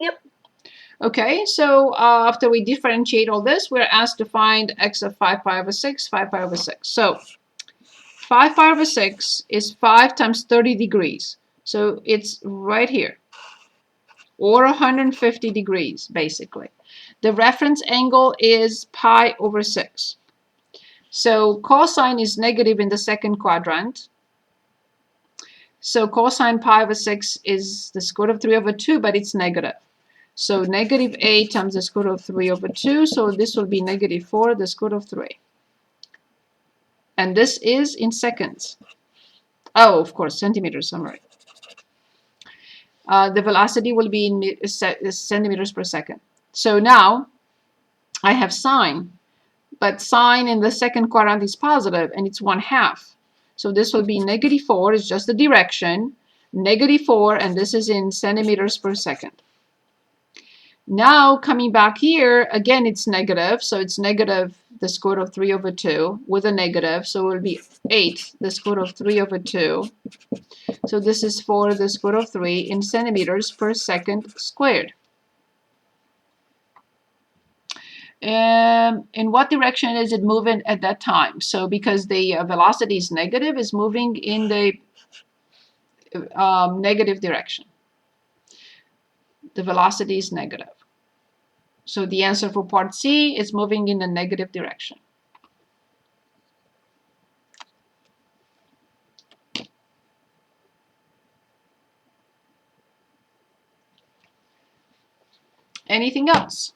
Yep. Okay, so after we differentiate all this, we're asked to find x of 5 pi over 6, 5 pi over 6. So 5 pi over 6 is 5 times 30 degrees. So it's right here, or 150 degrees, basically. The reference angle is pi over 6. So cosine is negative in the second quadrant. So cosine pi over 6 is the square root of 3 over 2, but it's negative. So negative 8 times the square root of 3 over 2. So this will be negative 4, the square root of 3. And this is in seconds. Oh, of course, centimeters, I'm right. The velocity will be in centimeters per second. So now I have sine, but sine in the second quadrant is positive, and it's 1/2. So this will be negative 4, is just the direction, negative 4, and this is in centimeters per second. Now coming back here, again it's negative, so it's negative the square root of 3 over 2 with a negative, so it will be 8 the square root of 3 over 2. So this is 4 the square root of 3 in centimeters per second squared. In what direction is it moving at that time? So because the velocity is negative, it's moving in the negative direction. The velocity is negative. So the answer for part C is moving in the negative direction. Anything else?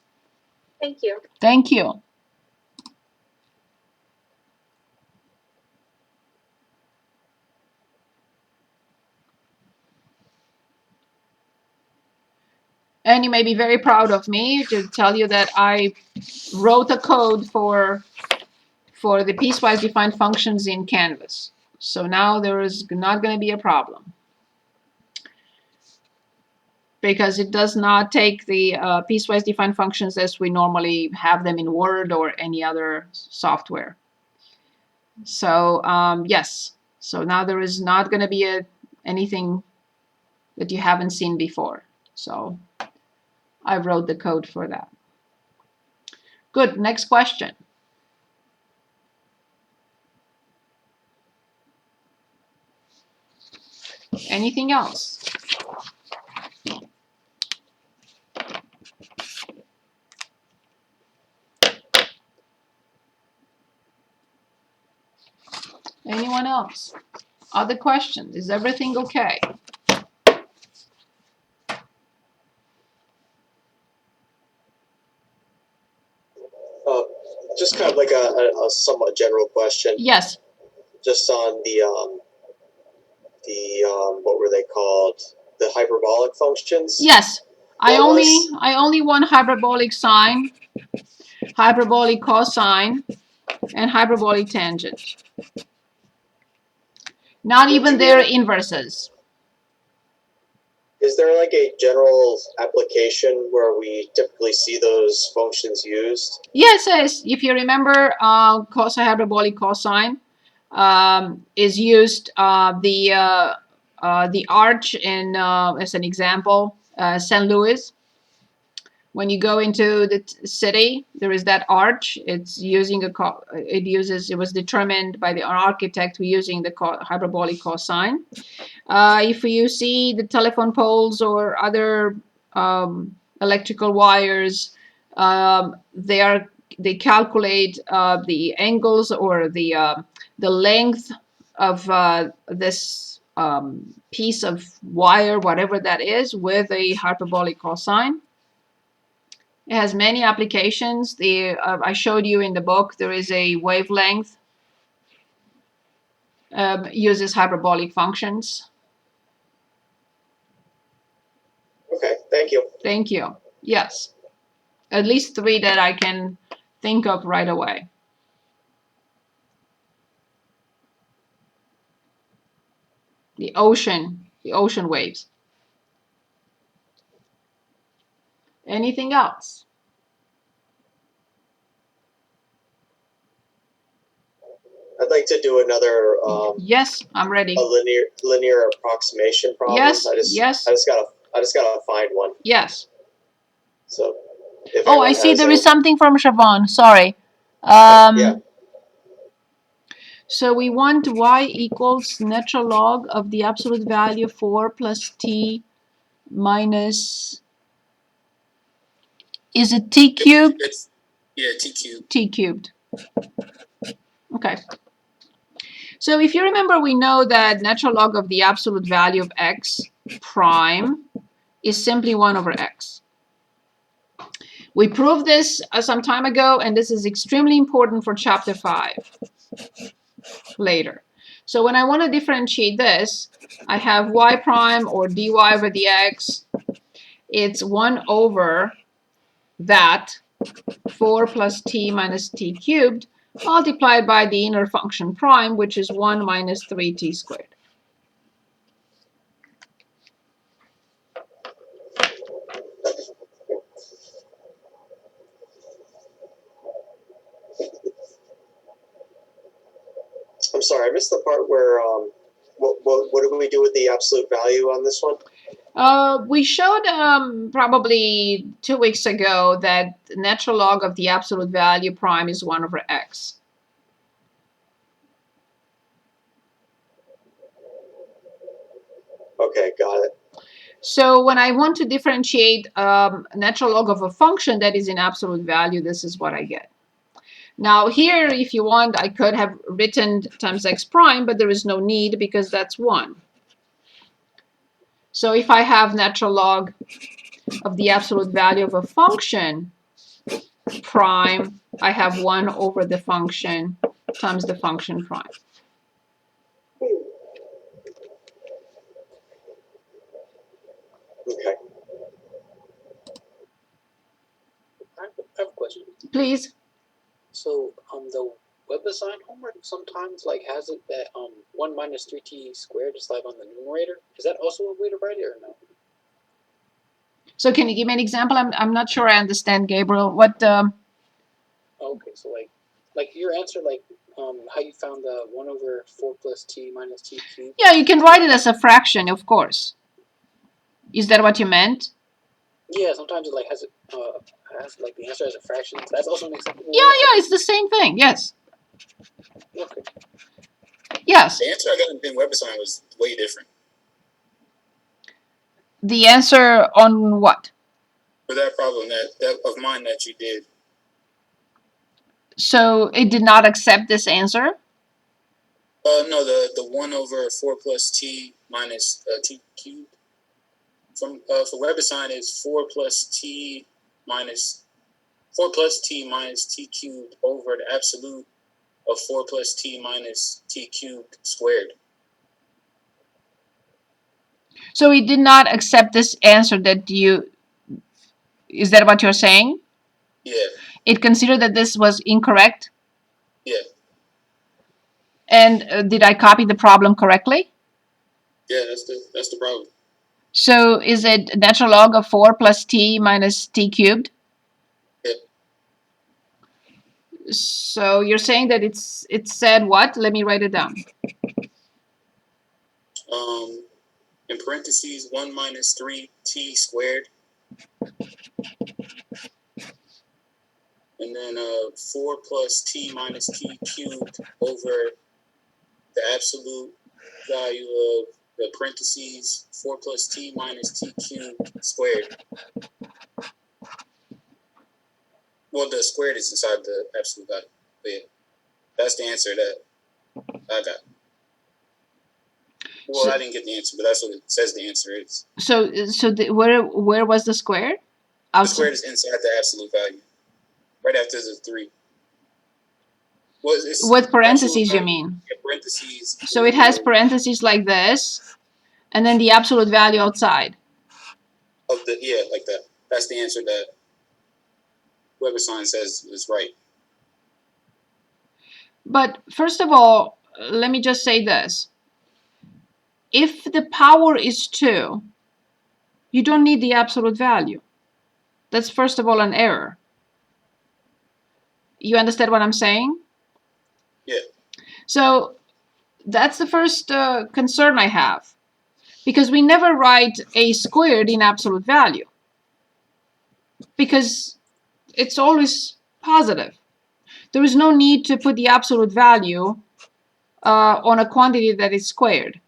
Thank you. Thank you. And you may be very proud of me to tell you that I wrote a code for the piecewise defined functions in Canvas. So now there is not going to be a problem, because it does not take the piecewise defined functions as we normally have them in Word or any other software. So yes, so now there is not going to be anything that you haven't seen before. So I wrote the code for that. Good, next question. Anything else? Anyone else? Other questions? Is everything okay? Just kind of like a somewhat general question. Yes. Just on the what were they called? The hyperbolic functions? Yes. I only want hyperbolic sine, hyperbolic cosine, and hyperbolic tangent. Not even their inverses. Is there like a general application where we typically see those functions used? Yes, yes. If you remember, cosine hyperbolic cosine is used the arch in as an example, St. Louis. When you go into the city, there is that arch. It's using it was determined by the architect who using the hyperbolic cosine. If you see the telephone poles or other electrical wires, they calculate the angles or the length of this piece of wire, whatever that is, with a hyperbolic cosine. It has many applications. I showed you in the book, there is a wavelength, uses hyperbolic functions. Okay, thank you. Thank you. Yes. At least 3 that I can think of right away. The ocean waves. Anything else? I'd like to do another. Yes, I'm ready. A linear approximation problem. Yes. I just gotta find one. Yes. So if Oh, I anyone see has there any, is something from Siobhan. Sorry. yeah, So we want y equals natural log of the absolute value 4 plus t minus, is it t cubed? Yeah, t cubed. T cubed. Okay. So if you remember, we know that natural log of the absolute value of x prime is simply 1 over x. We proved this some time ago, and this is extremely important for chapter 5 later. So when I want to differentiate this, I have y prime or dy over dx. It's 1 over that 4 plus t minus t cubed multiplied by the inner function prime, which is 1 minus 3t squared. I'm sorry, I missed the part where what do we do with the absolute value on this one? We showed probably 2 weeks ago that the natural log of the absolute value prime is 1 over x. Okay, got it. So when I want to differentiate natural log of a function that is in absolute value, this is what I get. Now here, if you want, I could have written times x prime, but there is no need because that's 1. So if I have natural log of the absolute value of a function prime, I have 1 over the function times the function prime. Okay. I have a question. Please. So, the WebAssign homework sometimes like has it that 1 minus 3t squared is like on the numerator. Is that also a way to write it or no? So can you give me an example? I'm not sure I understand, Gabriel. What? Okay, so like your answer, like how you found the 1 over 4 plus t minus t cubed. Yeah, you can write it as a fraction, of course. Is that what you meant? Yeah, sometimes it like has like the answer as a fraction. That's also an acceptable. Yeah, yeah, it's the same thing. Yes. Okay. Yes. The answer I got in WebAssign was way different. The answer on what? For that problem that of mine that you did. So it did not accept this answer? No, the 1 over 4 plus t minus t cubed. From for WebAssign is 4 plus t minus t cubed over the absolute of 4 plus t minus t cubed squared. So it did not accept this answer that you, is that what you're saying? Yeah. It considered that this was incorrect? Yeah. And did I copy the problem correctly? Yeah, that's the problem. So is it natural log of 4 plus t minus t cubed? Yeah. So you're saying that it said what? Let me write it down. In parentheses 1 minus 3t squared. And then 4 plus t minus t cubed over the absolute value of the parentheses 4 plus t minus t cubed squared. Well, the squared is inside the absolute value. But yeah, that's the answer that I got. Well, So, I didn't get the answer, but that's what it says the answer is. So where was the square? The squared is inside the absolute value, right after the 3. Well, with parentheses, you mean? Yeah, parentheses. So it has parentheses like this, and then the absolute value outside. Of the like that. That's the answer that WebAssign says is right. But first of all, let me just say this. If the power is 2, you don't need the absolute value. That's first of all an error. You understand what I'm saying? Yeah. So that's the first concern I have. Because we never write a squared in absolute value. because it's always positive. There is no need to put the absolute value on a quantity that is squared.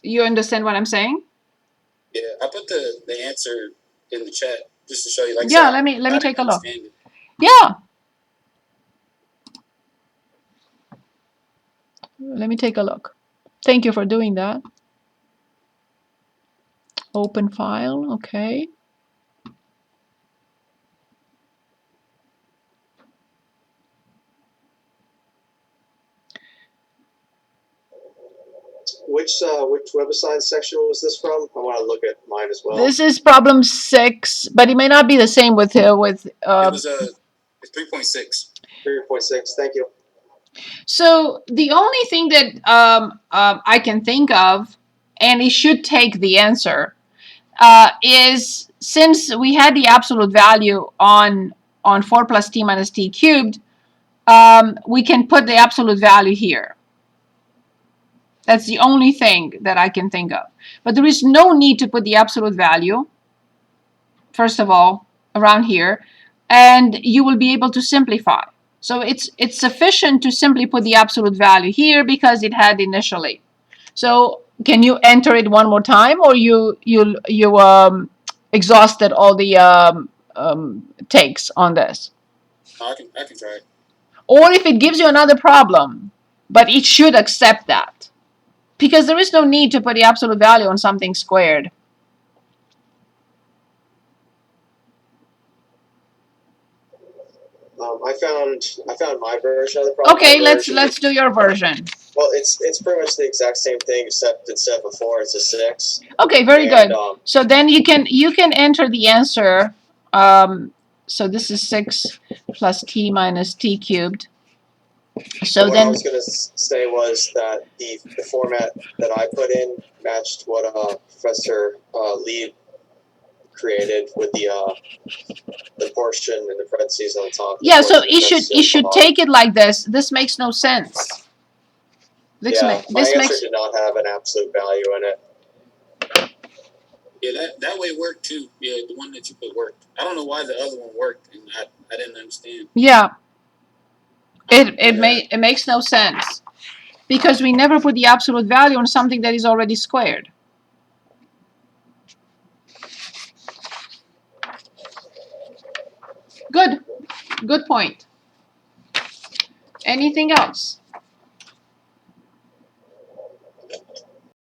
You understand what I'm saying? Yeah, I put the answer in the chat just to show you. Like, Yeah, I let me didn't take a look. understand it. Yeah. Let me take a look. Thank you for doing that. Open file, okay. Which WebAssign section was this from? I want to look at mine as well. This is problem 6, but it may not be the same with It was it's 3.6. 3.6. Thank you. So the only thing that I can think of, and it should take the answer, is since we had the absolute value on 4 plus t minus t cubed, we can put the absolute value here. That's the only thing that I can think of. But there is no need to put the absolute value, first of all, around here, and you will be able to simplify. So it's sufficient to simply put the absolute value here because it had initially. So can you enter it one more time, or you exhausted all the takes on this? I can try it. Or if it gives you another problem, but it should accept that. Because there is no need to put the absolute value on something squared. I found my version of the problem. Okay, let's do your version. Well, it's pretty much the exact same thing, except instead of a 4, it's a 6. Okay, very good. So then you can enter the answer. So this is 6 plus t minus t cubed. So what then I was going to say was that the format that I put in matched what Professor Lee created with the portion and the parentheses on top. Yeah, so it should take it like this. This makes no sense. My answer did not have an absolute value in it. Yeah, that way worked too. Yeah, the one that you put worked. I don't know why the other one worked, and I didn't understand. Yeah. It makes no sense. Because we never put the absolute value on something that is already squared. Good point. Anything else?